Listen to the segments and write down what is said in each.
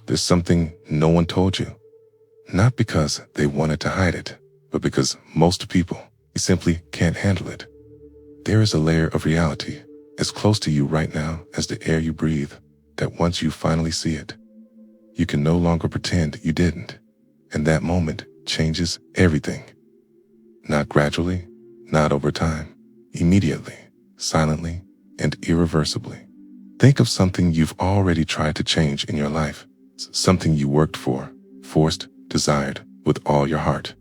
There's something no one told you. Not because they wanted to hide it, but because most people simply can't handle it. There is a layer of reality as close to you right now as the air you breathe, that once you finally see it, you can no longer pretend you didn't. And that moment changes everything. Not gradually, not over time, immediately, silently, and irreversibly. Think of something you've already tried to change in your life, something you worked for, forced, desired with all your heart.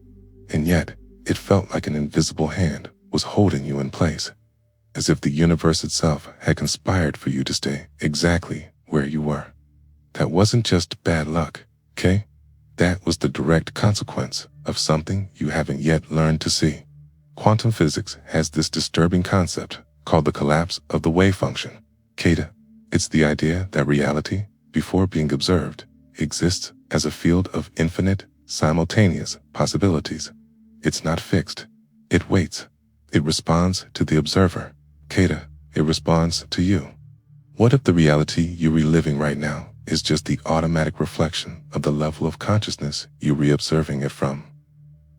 And yet, it felt like an invisible hand was holding you in place, as if the universe itself had conspired for you to stay exactly where you were. That wasn't just bad luck, okay? That was the direct consequence of something you haven't yet learned to see. Quantum physics has this disturbing concept called the collapse of the wave function. Kata, it's the idea that reality, before being observed, exists as a field of infinite, simultaneous possibilities. It's not fixed. It waits. It responds to the observer. Kata, it responds to you. What if the reality you're reliving right now is just the automatic reflection of the level of consciousness you're reobserving it from?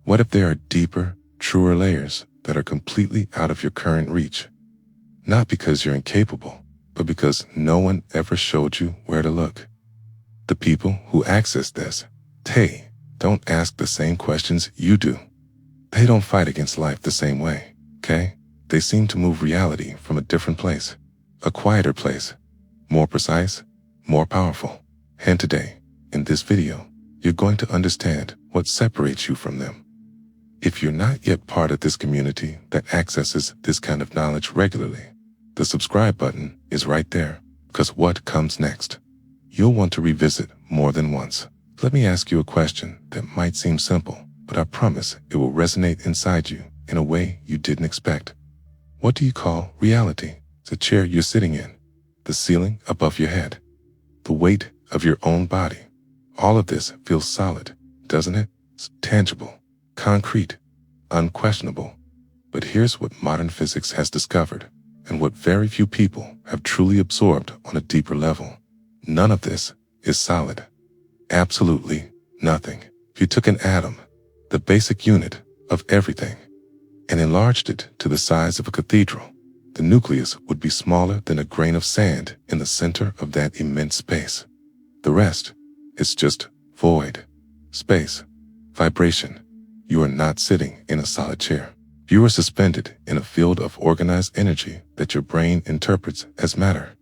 What if there are deeper, truer layers that are completely out of your current reach? Not because you're incapable, but because no one ever showed you where to look. The people who access this, they don't ask the same questions you do. They don't fight against life the same way, okay? They seem to move reality from a different place, a quieter place, more precise, more powerful. And today, in this video, you're going to understand what separates you from them. If you're not yet part of this community that accesses this kind of knowledge regularly, the subscribe button is right there, because what comes next, you'll want to revisit more than once. Let me ask you a question that might seem simple, but I promise it will resonate inside you in a way you didn't expect. What do you call reality? The chair you're sitting in, the ceiling above your head, the weight of your own body. All of this feels solid, doesn't it? It's tangible, concrete, unquestionable. But here's what modern physics has discovered, and what very few people have truly absorbed on a deeper level. None of this is solid. Absolutely nothing. If you took an atom, the basic unit of everything, and enlarged it to the size of a cathedral, the nucleus would be smaller than a grain of sand in the center of that immense space. The rest is just void, space, vibration. You are not sitting in a solid chair. You are suspended in a field of organized energy that your brain interprets as matter.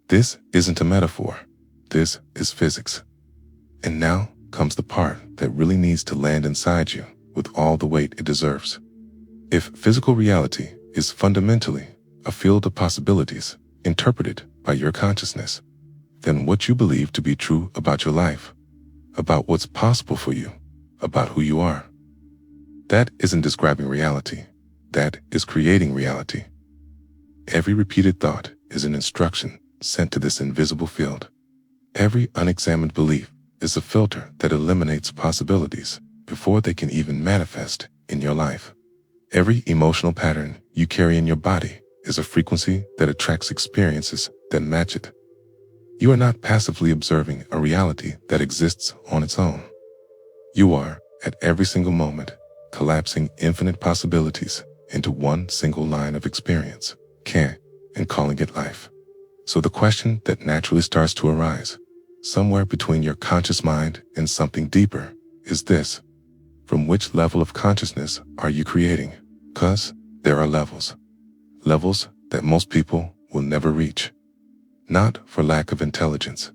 This isn't a metaphor. This is physics. And now comes the part that really needs to land inside you with all the weight it deserves. If physical reality is fundamentally a field of possibilities interpreted by your consciousness, then what you believe to be true about your life, about what's possible for you, about who you are, that isn't describing reality. That is creating reality. Every repeated thought is an instruction sent to this invisible field. Every unexamined belief is a filter that eliminates possibilities before they can even manifest in your life. Every emotional pattern you carry in your body is a frequency that attracts experiences that match it. You are not passively observing a reality that exists on its own. You are, at every single moment, collapsing infinite possibilities into one single line of experience, and calling it life. So the question that naturally starts to arise, somewhere between your conscious mind and something deeper, is this: from which level of consciousness are you creating? 'Cause there are levels. Levels that most people will never reach. Not for lack of intelligence,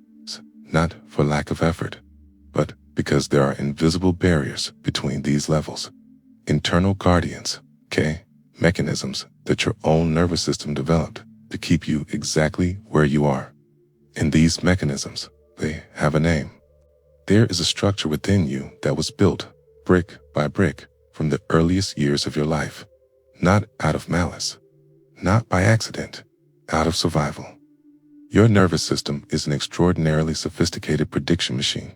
not for lack of effort, but because there are invisible barriers between these levels. Internal guardians, mechanisms that your own nervous system developed to keep you exactly where you are. And these mechanisms, they have a name. There is a structure within you that was built, brick by brick, from the earliest years of your life. Not out of malice, not by accident, out of survival. Your nervous system is an extraordinarily sophisticated prediction machine.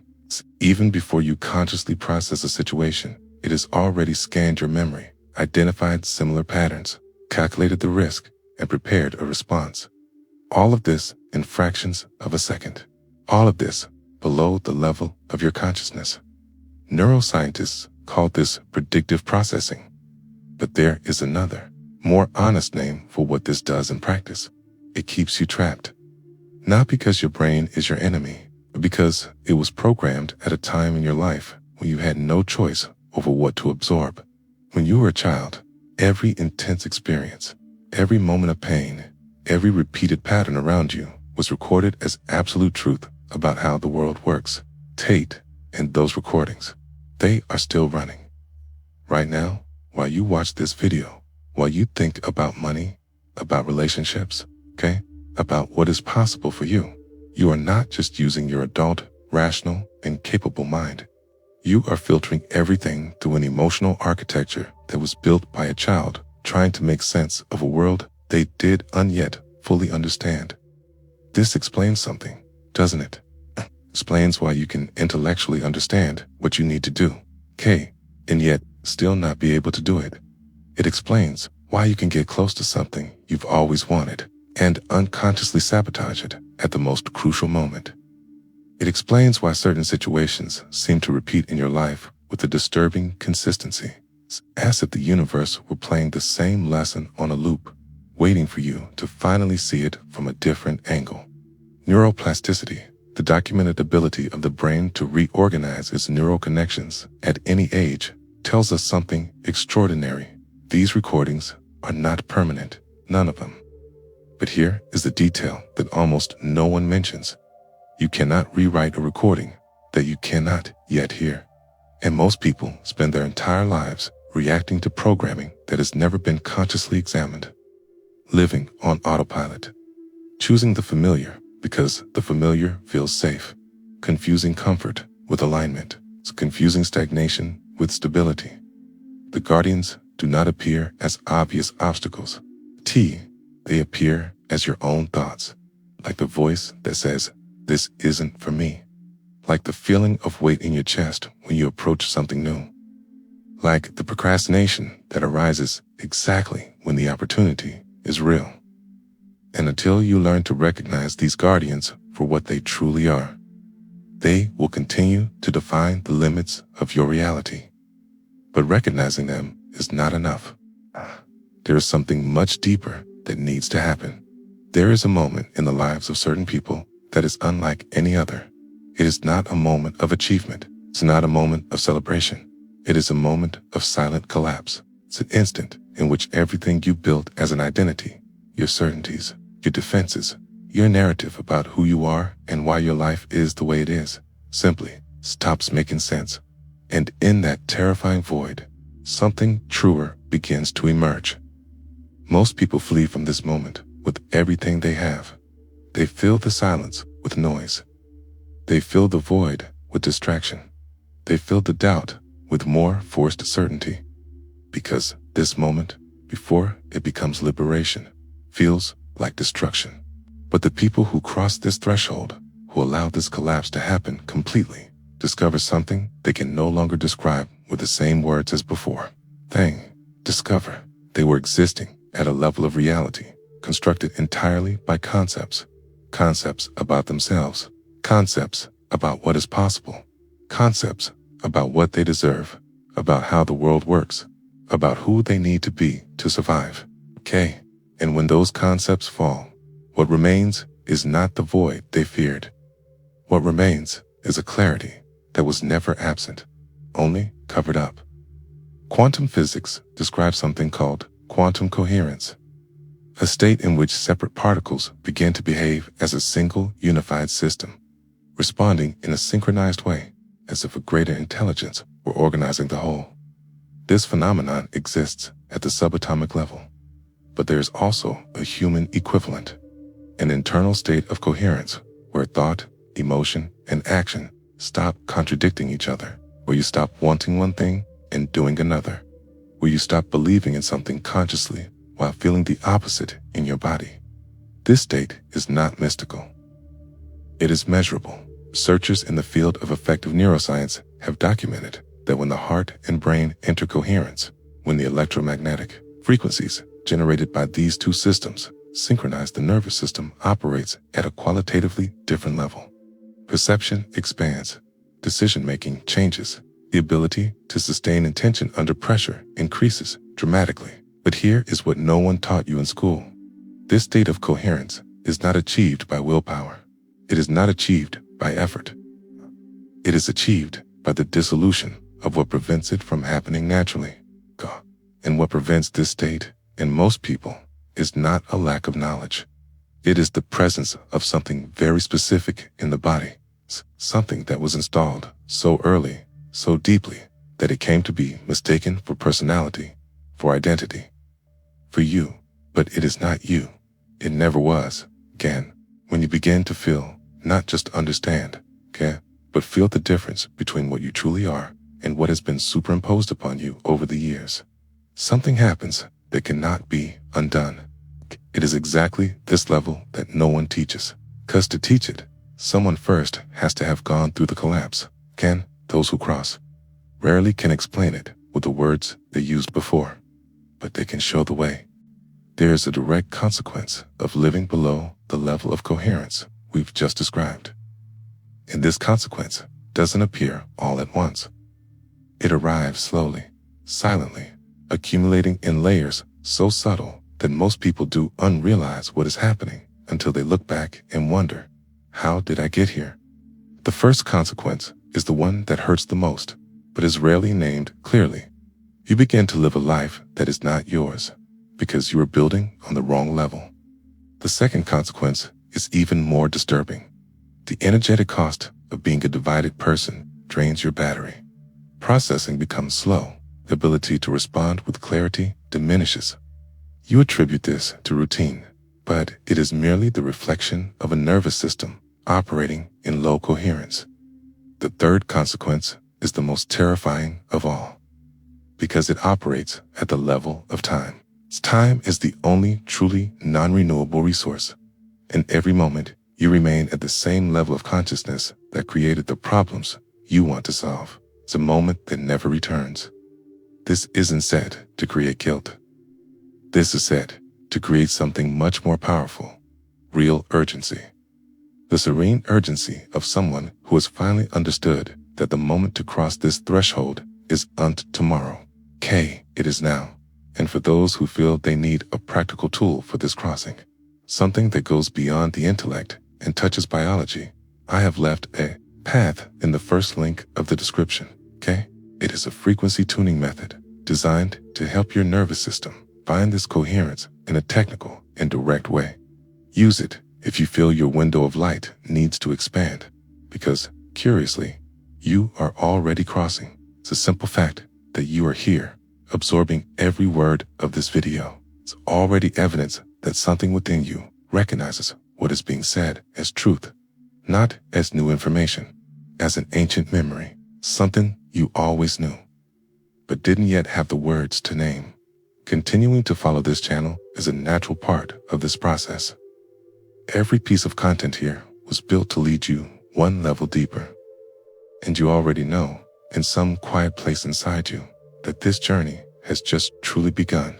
Even before you consciously process a situation, it has already scanned your memory, identified similar patterns, calculated the risk, and prepared a response. All of this in fractions of a second. All of this below the level of your consciousness. Neuroscientists call this predictive processing. But there is another, more honest name for what this does in practice. It keeps you trapped. Not because your brain is your enemy, but because it was programmed at a time in your life when you had no choice over what to absorb. When you were a child, every intense experience, every moment of pain, every repeated pattern around you was recorded as absolute truth about how the world works. Tate and those recordings, they are still running. Right now, while you watch this video, while you think about money, about relationships, about what is possible for you, you are not just using your adult, rational, and capable mind. You are filtering everything through an emotional architecture that was built by a child trying to make sense of a world they did yet fully understand. This explains something, doesn't it? Explains why you can intellectually understand what you need to do, and yet still not be able to do it. It explains why you can get close to something you've always wanted and unconsciously sabotage it at the most crucial moment. It explains why certain situations seem to repeat in your life with a disturbing consistency. It's as if the universe were playing the same lesson on a loop, waiting for you to finally see it from a different angle. Neuroplasticity, the documented ability of the brain to reorganize its neural connections at any age, tells us something extraordinary. These recordings are not permanent, none of them. But here is the detail that almost no one mentions. You cannot rewrite a recording that you cannot yet hear. And most people spend their entire lives reacting to programming that has never been consciously examined. Living on autopilot. Choosing the familiar because the familiar feels safe. Confusing comfort with alignment. Confusing stagnation with stability. The guardians do not appear as obvious obstacles. They appear as your own thoughts, like the voice that says, "This isn't for me." Like the feeling of weight in your chest when you approach something new. Like the procrastination that arises exactly when the opportunity is real. And until you learn to recognize these guardians for what they truly are, they will continue to define the limits of your reality. But recognizing them is not enough. There is something much deeper that needs to happen. There is a moment in the lives of certain people that is unlike any other. It is not a moment of achievement. It's not a moment of celebration. It is a moment of silent collapse. It's an instant in which everything you built as an identity, your certainties, your defenses, your narrative about who you are and why your life is the way it is, simply stops making sense. And in that terrifying void, something truer begins to emerge. Most people flee from this moment with everything they have. They fill the silence with noise. They fill the void with distraction. They fill the doubt with more forced certainty. Because this moment, before it becomes liberation, feels like destruction. But the people who cross this threshold, who allow this collapse to happen completely, discover something they can no longer describe with the same words as before. Discover they were existing at a level of reality constructed entirely by concepts. Concepts about themselves. Concepts about what is possible. Concepts about what they deserve. About how the world works. About who they need to be to survive. And when those concepts fall, what remains is not the void they feared. What remains is a clarity that was never absent, only covered up. Quantum physics describes something called quantum coherence, a state in which separate particles begin to behave as a single unified system, responding in a synchronized way, as if a greater intelligence were organizing the whole. This phenomenon exists at the subatomic level, but there is also a human equivalent, an internal state of coherence where thought, emotion, and action stop contradicting each other, where you stop wanting one thing and doing another, where you stop believing in something consciously while feeling the opposite in your body. This state is not mystical. It is measurable. Researchers in the field of effective neuroscience have documented that when the heart and brain enter coherence, when the electromagnetic frequencies generated by these two systems synchronize, the nervous system operates at a qualitatively different level. Perception expands. Decision-making changes. The ability to sustain intention under pressure increases dramatically. But here is what no one taught you in school. This state of coherence is not achieved by willpower. It is not achieved by effort. It is achieved by the dissolution of what prevents it from happening naturally. And what prevents this state, in most people, is not a lack of knowledge. It is the presence of something very specific in the body, something that was installed so early, so deeply, that it came to be mistaken for personality, for identity, for you. But it is not you. It never was. Again, when you begin to feel, not just understand, but feel the difference between what you truly are and what has been superimposed upon you over the years, something happens that cannot be undone. It is exactly this level that no one teaches. Because to teach it, someone first has to have gone through the collapse. Those who cross rarely can explain it with the words they used before, but they can show the way. There is a direct consequence of living below the level of coherence we've just described. And this consequence doesn't appear all at once. It arrives slowly, silently, accumulating in layers so subtle that most people do unrealize what is happening until they look back and wonder, how did I get here? The first consequence is the one that hurts the most, but is rarely named clearly. You begin to live a life that is not yours, because you are building on the wrong level. The second consequence is even more disturbing. The energetic cost of being a divided person drains your battery. Processing becomes slow. The ability to respond with clarity diminishes. You attribute this to routine, but it is merely the reflection of a nervous system operating in low coherence. The third consequence is the most terrifying of all, because it operates at the level of time. Time is the only truly non-renewable resource. In every moment, you remain at the same level of consciousness that created the problems you want to solve. It's a moment that never returns. This isn't said to create guilt. This is said to create something much more powerful, real urgency. The serene urgency of someone who has finally understood that the moment to cross this threshold is tomorrow. It is now. And for those who feel they need a practical tool for this crossing, something that goes beyond the intellect and touches biology, I have left a path in the first link of the description. It is a frequency tuning method designed to help your nervous system find this coherence in a technical and direct way. Use it if you feel your window of light needs to expand, because, curiously, you are already crossing. It's a simple fact that you are here, absorbing every word of this video. It's already evidence that something within you recognizes what is being said as truth, not as new information, as an ancient memory, something you always knew, but didn't yet have the words to name. Continuing to follow this channel is a natural part of this process. Every piece of content here was built to lead you one level deeper. And you already know, in some quiet place inside you, that this journey has just truly begun.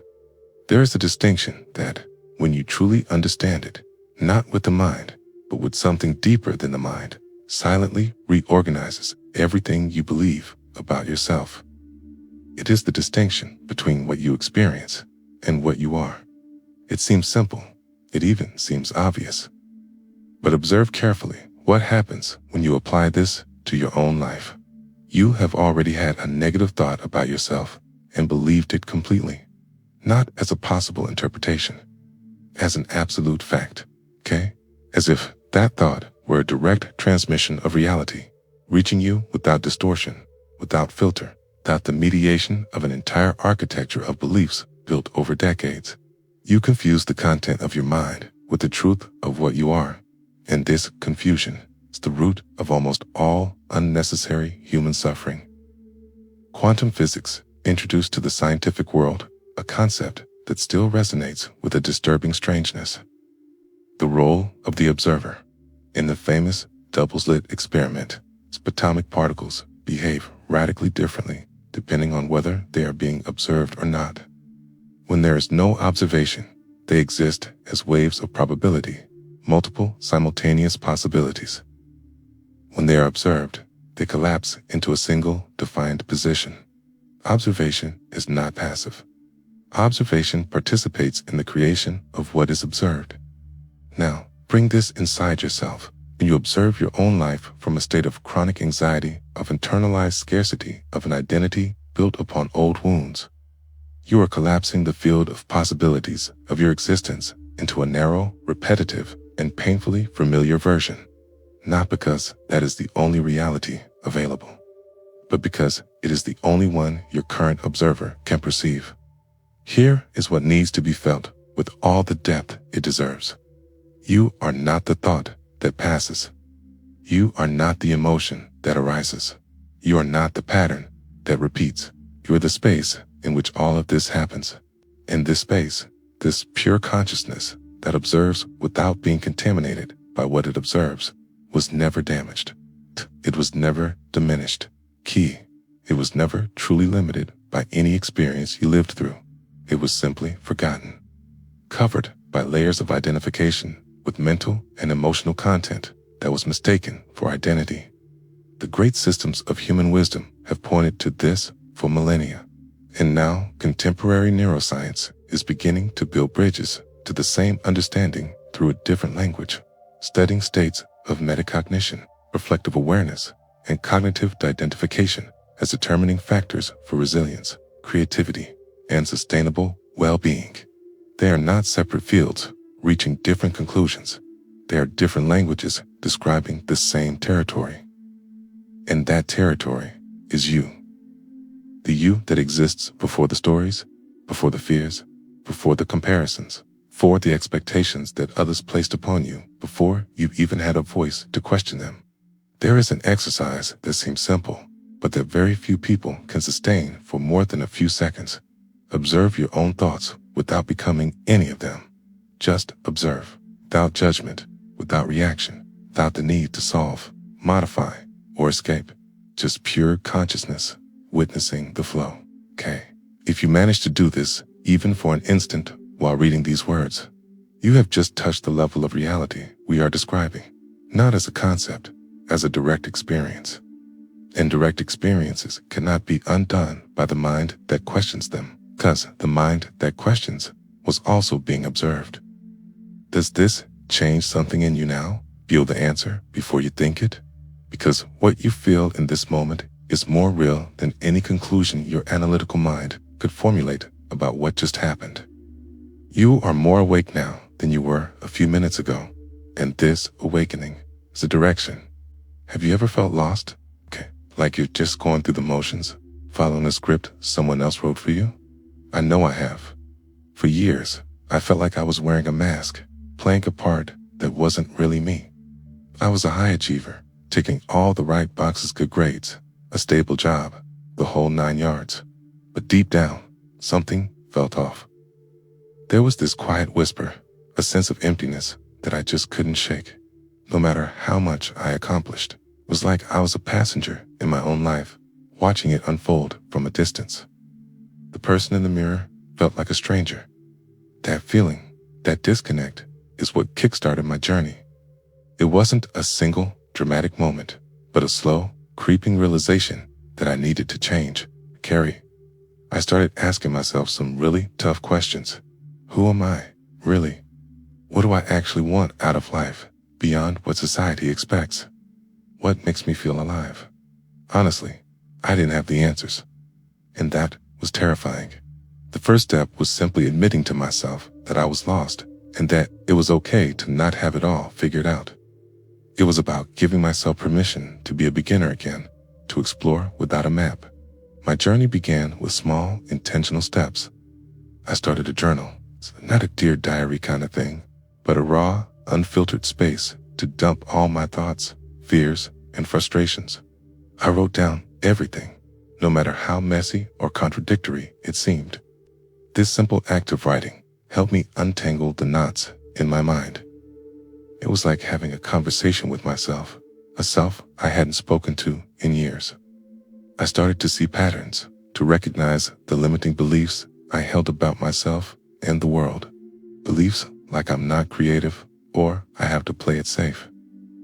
There is a distinction that, when you truly understand it, not with the mind, but with something deeper than the mind, silently reorganizes everything you believe about yourself. It is the distinction between what you experience and what you are. It seems simple. It even seems obvious. But observe carefully what happens when you apply this to your own life. You have already had a negative thought about yourself and believed it completely, not as a possible interpretation, as an absolute fact, As if that thought were a direct transmission of reality, reaching you without distortion, without filter, without the mediation of an entire architecture of beliefs built over decades. You confuse the content of your mind with the truth of what you are, and this confusion is the root of almost all unnecessary human suffering. Quantum physics introduced to the scientific world a concept that still resonates with a disturbing strangeness. The role of the observer. In the famous double-slit experiment, atomic particles behave radically differently depending on whether they are being observed or not. When there is no observation, they exist as waves of probability, multiple simultaneous possibilities. When they are observed, they collapse into a single, defined position. Observation is not passive. Observation participates in the creation of what is observed. Now, bring this inside yourself, and you observe your own life from a state of chronic anxiety, of internalized scarcity, of an identity built upon old wounds. You are collapsing the field of possibilities of your existence into a narrow, repetitive, and painfully familiar version, not because that is the only reality available, but because it is the only one your current observer can perceive. Here is what needs to be felt with all the depth it deserves. You are not the thought that passes. You are not the emotion that arises. You are not the pattern that repeats. You are the space in which all of this happens. In this space, this pure consciousness that observes without being contaminated by what it observes was never damaged. It was never diminished. Key, it was never truly limited by any experience you lived through. It was simply forgotten, covered by layers of identification with mental and emotional content that was mistaken for identity. The great systems of human wisdom have pointed to this for millennia, and now contemporary neuroscience is beginning to build bridges to the same understanding through a different language, studying states of metacognition, reflective awareness, and cognitive identification as determining factors for resilience, creativity, and sustainable well-being. They are not separate fields reaching different conclusions. They are different languages describing the same territory. And that territory is you. The you that exists before the stories, before the fears, before the comparisons, before the expectations that others placed upon you, before you even had a voice to question them. There is an exercise that seems simple, but that very few people can sustain for more than a few seconds. Observe your own thoughts without becoming any of them. Just observe, without judgment, without reaction, without the need to solve, modify, or escape. Just pure consciousness, witnessing the flow. Okay. If you manage to do this, even for an instant, while reading these words, you have just touched the level of reality we are describing, not as a concept, as a direct experience. And direct experiences cannot be undone by the mind that questions them, because the mind that questions was also being observed. Does this change something in you now? Feel the answer before you think it? Because what you feel in this moment is more real than any conclusion your analytical mind could formulate about what just happened. You are more awake now than you were a few minutes ago, and this awakening is a direction. Have you ever felt lost? Okay, like you're just going through the motions, following a script someone else wrote for you? I know I have. For years, I felt like I was wearing a mask, playing a part that wasn't really me. I was a high achiever, ticking all the right boxes, good grades, a stable job, the whole 9 yards. But deep down, something felt off. There was this quiet whisper, a sense of emptiness that I just couldn't shake. No matter how much I accomplished, it was like I was a passenger in my own life, watching it unfold from a distance. The person in the mirror felt like a stranger. That feeling, that disconnect, is what kickstarted my journey. It wasn't a single, dramatic moment, but a slow, creeping realization that I needed to change. Carrie, I started asking myself some really tough questions. Who am I, really? What do I actually want out of life, beyond what society expects? What makes me feel alive? Honestly, I didn't have the answers. And that was terrifying. The first step was simply admitting to myself that I was lost, and that it was okay to not have it all figured out. It was about giving myself permission to be a beginner again, to explore without a map. My journey began with small, intentional steps. I started a journal, not a Dear Diary kind of thing, but a raw, unfiltered space to dump all my thoughts, fears, and frustrations. I wrote down everything, no matter how messy or contradictory it seemed. This simple act of writing helped me untangle the knots in my mind. It was like having a conversation with myself, a self I hadn't spoken to in years. I started to see patterns, to recognize the limiting beliefs I held about myself and the world. Beliefs like I'm not creative or I have to play it safe.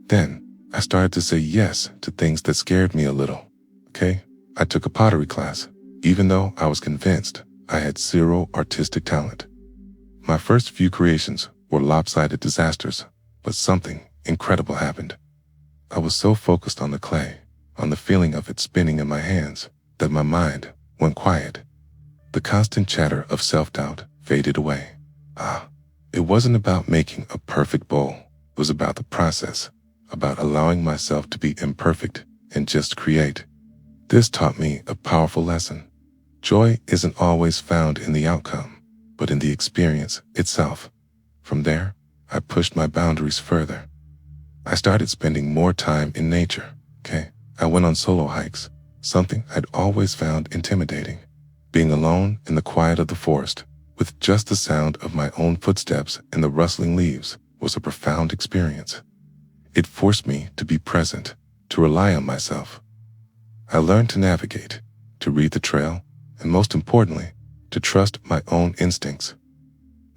Then I started to say yes to things that scared me a little. Okay? I took a pottery class, even though I was convinced I had zero artistic talent. My first few creations were lopsided disasters, but something incredible happened. I was so focused on the clay, on the feeling of it spinning in my hands, that my mind went quiet. The constant chatter of self-doubt faded away. It wasn't about making a perfect bowl. It was about the process, about allowing myself to be imperfect and just create. This taught me a powerful lesson. Joy isn't always found in the outcome, but in the experience itself. From there, I pushed my boundaries further. I started spending more time in nature. I went on solo hikes, something I'd always found intimidating. Being alone in the quiet of the forest, with just the sound of my own footsteps and the rustling leaves, was a profound experience. It forced me to be present, to rely on myself. I learned to navigate, to read the trail, and most importantly, to trust my own instincts.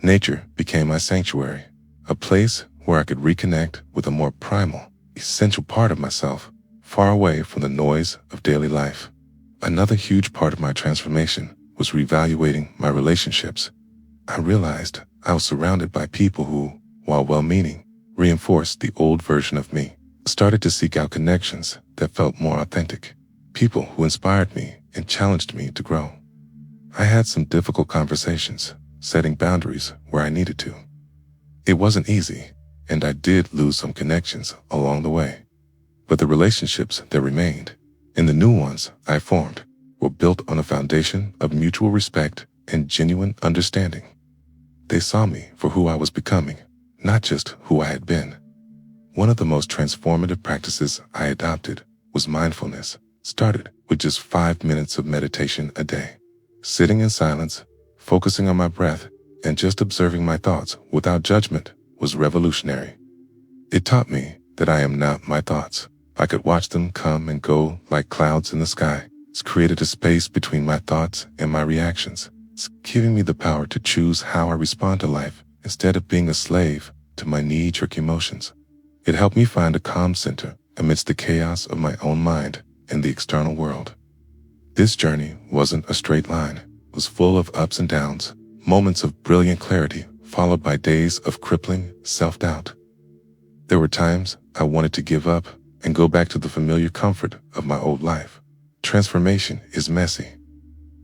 Nature became my sanctuary, a place where I could reconnect with a more primal, essential part of myself, far away from the noise of daily life. Another huge part of my transformation was reevaluating my relationships. I realized I was surrounded by people who, while well-meaning, reinforced the old version of me. I started to seek out connections that felt more authentic, people who inspired me and challenged me to grow. I had some difficult conversations, setting boundaries where I needed to. It wasn't easy, and I did lose some connections along the way. But the relationships that remained, and the new ones I formed, were built on a foundation of mutual respect and genuine understanding. They saw me for who I was becoming, not just who I had been. One of the most transformative practices I adopted was mindfulness. Started with just 5 minutes of meditation a day. Sitting in silence, focusing on my breath, and just observing my thoughts without judgment was revolutionary. It taught me that I am not my thoughts. I could watch them come and go like clouds in the sky. It's created a space between my thoughts and my reactions. It's giving me the power to choose how I respond to life instead of being a slave to my knee-jerk emotions. It helped me find a calm center amidst the chaos of my own mind and the external world. This journey wasn't a straight line. It was full of ups and downs, moments of brilliant clarity followed by days of crippling self-doubt. There were times I wanted to give up and go back to the familiar comfort of my old life. Transformation is messy.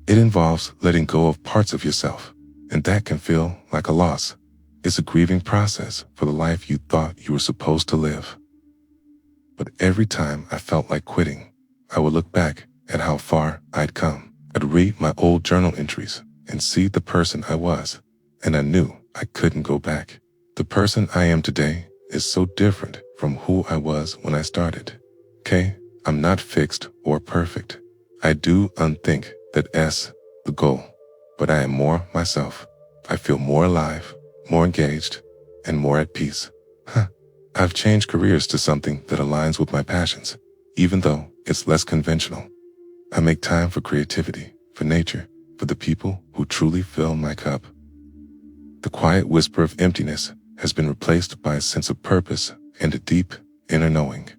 It involves letting go of parts of yourself, and that can feel like a loss. It's a grieving process for the life you thought you were supposed to live. But every time I felt like quitting, I would look back at how far I'd come. I'd read my old journal entries and see the person I was, and I knew I couldn't go back. The person I am today is so different from who I was when I started. I'm not fixed or perfect. I do unthink that the goal, but I am more myself. I feel more alive, more engaged, and more at peace. I've changed careers to something that aligns with my passions, even though it's less conventional. I make time for creativity, for nature, for the people who truly fill my cup. The quiet whisper of emptiness has been replaced by a sense of purpose and a deep inner knowing.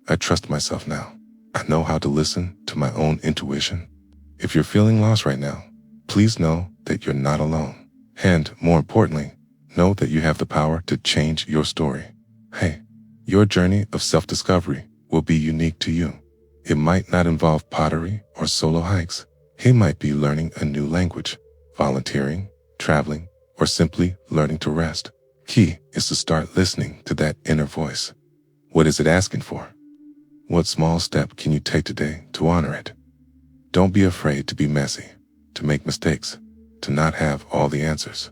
I trust myself now. I know how to listen to my own intuition. If you're feeling lost right now, please know that you're not alone. And more importantly, know that you have the power to change your story. Your journey of self-discovery will be unique to you. It might not involve pottery or solo hikes. It might be learning a new language, volunteering, traveling, or simply learning to rest. Key is to start listening to that inner voice. What is it asking for? What small step can you take today to honor it? Don't be afraid to be messy, to make mistakes, to not have all the answers.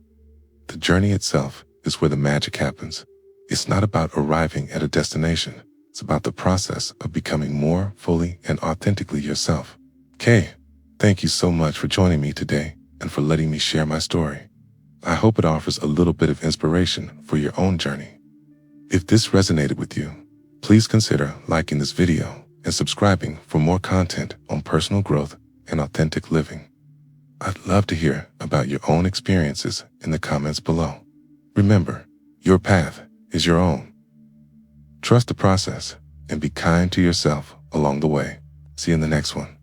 The journey itself is where the magic happens. It's not about arriving at a destination. It's about the process of becoming more fully and authentically yourself. Thank you so much for joining me today and for letting me share my story. I hope it offers a little bit of inspiration for your own journey. If this resonated with you, please consider liking this video and subscribing for more content on personal growth and authentic living. I'd love to hear about your own experiences in the comments below. Remember, your path is your own. Trust the process and be kind to yourself along the way. See you in the next one.